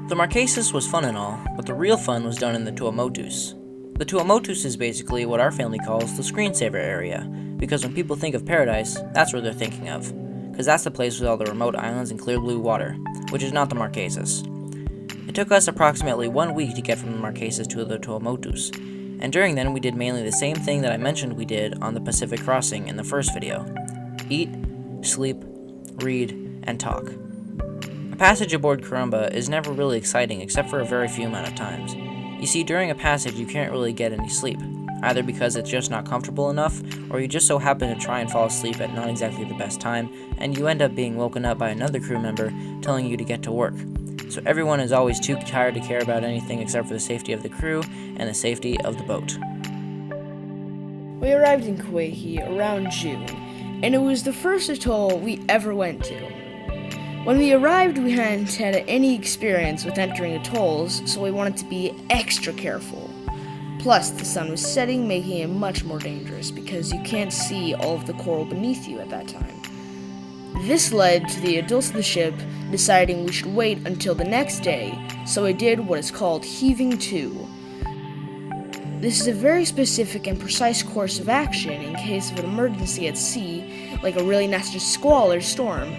The Marquesas was fun and all, but the real fun was done in the Tuamotus. The Tuamotus is basically what our family calls the screensaver area, because when people think of paradise, that's what they're thinking of, because that's the place with all the remote islands and clear blue water, which is not the Marquesas. It took us approximately 1 week to get from the Marquesas to the Tuamotus, and during then we did mainly the same thing that I mentioned we did on the Pacific Crossing in the first video: eat, sleep, read, and talk. A passage aboard Carumba is never really exciting except for a very few amount of times. You see, during a passage you can't really get any sleep, either because it's just not comfortable enough, or you just so happen to try and fall asleep at not exactly the best time, and you end up being woken up by another crew member telling you to get to work. So everyone is always too tired to care about anything except for the safety of the crew and the safety of the boat. We arrived in Kauehi around June, and it was the first atoll we ever went to. When we arrived, we hadn't had any experience with entering atolls, so we wanted to be extra careful. Plus, the sun was setting, making it much more dangerous because you can't see all of the coral beneath you at that time. This led to the adults of the ship deciding we should wait until the next day, so we did what is called heaving to. This is a very specific and precise course of action in case of an emergency at sea, like a really nasty squall or storm.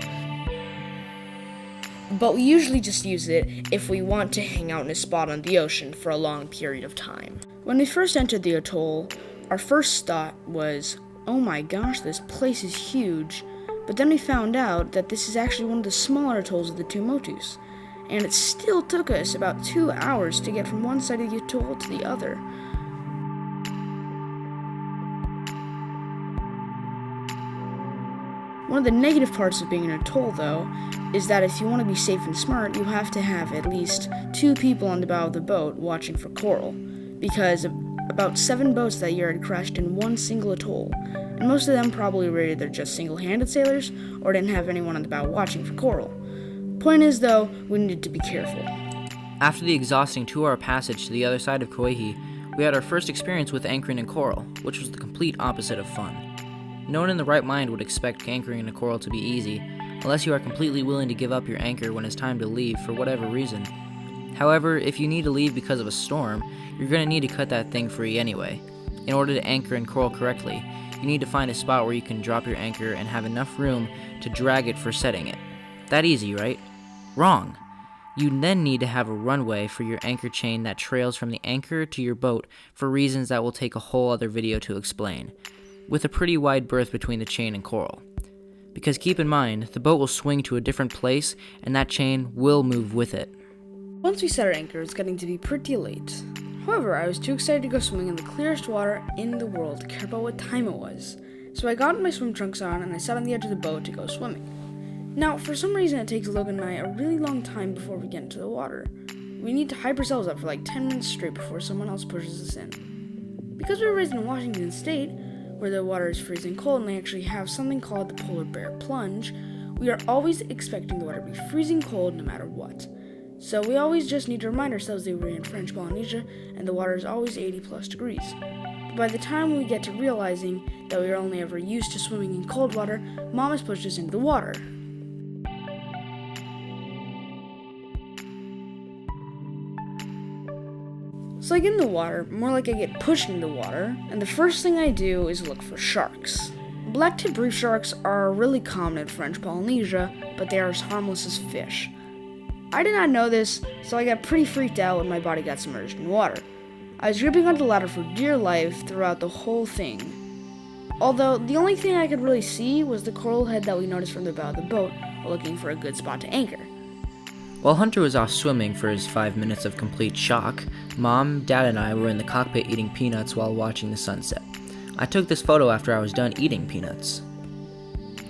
But we usually just use it if we want to hang out in a spot on the ocean for a long period of time. When we first entered the atoll, our first thought was, oh my gosh, this place is huge. But then we found out that this is actually one of the smaller atolls of the Tuamotus, and it still took us about 2 hours to get from one side of the atoll to the other. One of the negative parts of being in an atoll, though, is that if you want to be safe and smart, you have to have at least 2 people on the bow of the boat watching for coral, because about 7 boats that year had crashed in one single atoll, and most of them probably were either just single-handed sailors or didn't have anyone on the bow watching for coral. Point is, though, we needed to be careful. After the exhausting 2-hour passage to the other side of Kauehi, we had our first experience with anchoring in coral, which was the complete opposite of fun. No one in the right mind would expect anchoring in a coral to be easy, unless you are completely willing to give up your anchor when it's time to leave for whatever reason. However, if you need to leave because of a storm, you're going to need to cut that thing free anyway. In order to anchor in coral correctly, you need to find a spot where you can drop your anchor and have enough room to drag it for setting it. That easy, right? Wrong! You then need to have a runway for your anchor chain that trails from the anchor to your boat for reasons that will take a whole other video to explain, with a pretty wide berth between the chain and coral. Because keep in mind, the boat will swing to a different place and that chain will move with it. Once we set our anchor, it was getting to be pretty late. However, I was too excited to go swimming in the clearest water in the world to care about what time it was. So I got my swim trunks on and I sat on the edge of the boat to go swimming. Now, for some reason it takes Logan and I a really long time before we get into the water. We need to hype ourselves up for like 10 minutes straight before someone else pushes us in. Because we were raised in Washington State, where the water is freezing cold and they actually have something called the polar bear plunge, we are always expecting the water to be freezing cold no matter what. So we always just need to remind ourselves that we're in French Polynesia and the water is always 80 plus degrees. But by the time we get to realizing that we are only ever used to swimming in cold water, Mom has pushed us into the water. So I get in the water, more like I get pushed into the water, and the first thing I do is look for sharks. Black-tipped reef sharks are really common in French Polynesia, but they are as harmless as fish. I did not know this, so I got pretty freaked out when my body got submerged in water. I was gripping onto the ladder for dear life throughout the whole thing. Although, the only thing I could really see was the coral head that we noticed from the bow of the boat while looking for a good spot to anchor. While Hunter was off swimming for his 5 minutes of complete shock, Mom, Dad, and I were in the cockpit eating peanuts while watching the sunset. I took this photo after I was done eating peanuts.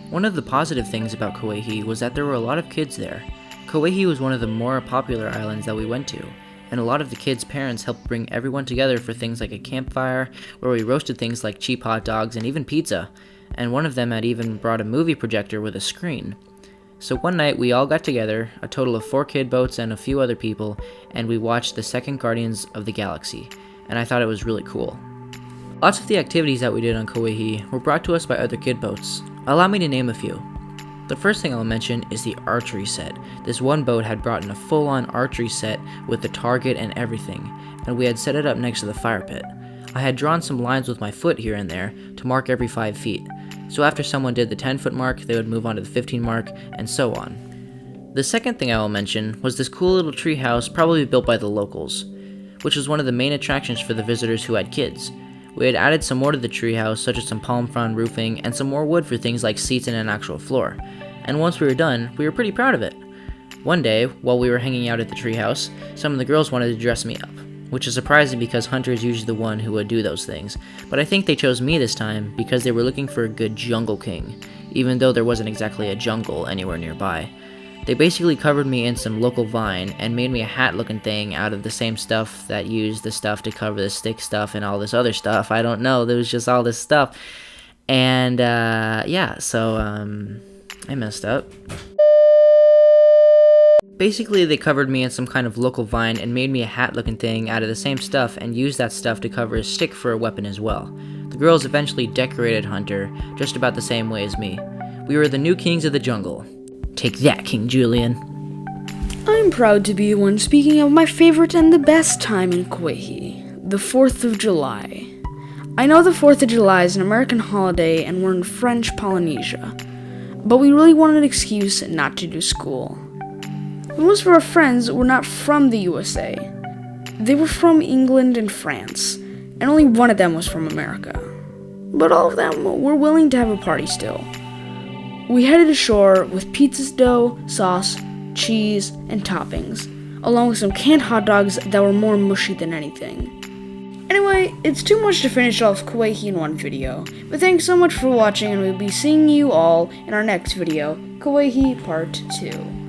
One of the positive things about Kauehi was that there were a lot of kids there. Kauehi was one of the more popular islands that we went to, and a lot of the kids' parents helped bring everyone together for things like a campfire, where we roasted things like cheap hot dogs and even pizza, and one of them had even brought a movie projector with a screen. So one night we all got together, a total of 4 kid boats and a few other people, and we watched the second Guardians of the Galaxy, and I thought it was really cool. Lots of the activities that we did on Kauehi were brought to us by other kid boats. Allow me to name a few. The first thing I'll mention is the archery set. This one boat had brought in a full-on archery set with the target and everything, and we had set it up next to the fire pit. I had drawn some lines with my foot here and there to mark every 5 feet, so after someone did the 10-foot mark, they would move on to the 15 mark, and so on. The second thing I will mention was this cool little tree house probably built by the locals, which was one of the main attractions for the visitors who had kids. We had added some more to the treehouse, such as some palm frond roofing and some more wood for things like seats and an actual floor. And once we were done, we were pretty proud of it. One day, while we were hanging out at the treehouse, some of the girls wanted to dress me up, which is surprising because Hunter is usually the one who would do those things. But I think they chose me this time because they were looking for a good jungle king, even though there wasn't exactly a jungle anywhere nearby. They basically covered me in some local vine and made me a hat-looking thing out of the same stuff that used the stuff to cover the stick stuff and all this other stuff. I don't know, there was just all this stuff. And, so I messed up. Basically, they covered me in some kind of local vine and made me a hat-looking thing out of the same stuff and used that stuff to cover a stick for a weapon as well. The girls eventually decorated Hunter just about the same way as me. We were the new kings of the jungle. Take that, King Julian. I'm proud to be the one speaking of my favorite and the best time in Kauehi, the 4th of July. I know the 4th of July is an American holiday and we're in French Polynesia, but we really wanted an excuse not to do school. Most of our friends were not from the USA. They were from England and France, and only one of them was from America. But all of them were willing to have a party still. We headed ashore with pizza dough, sauce, cheese, and toppings, along with some canned hot dogs that were more mushy than anything. Anyway, it's too much to finish off Kauehi in one video, but thanks so much for watching and we'll be seeing you all in our next video, Kauehi Part 2.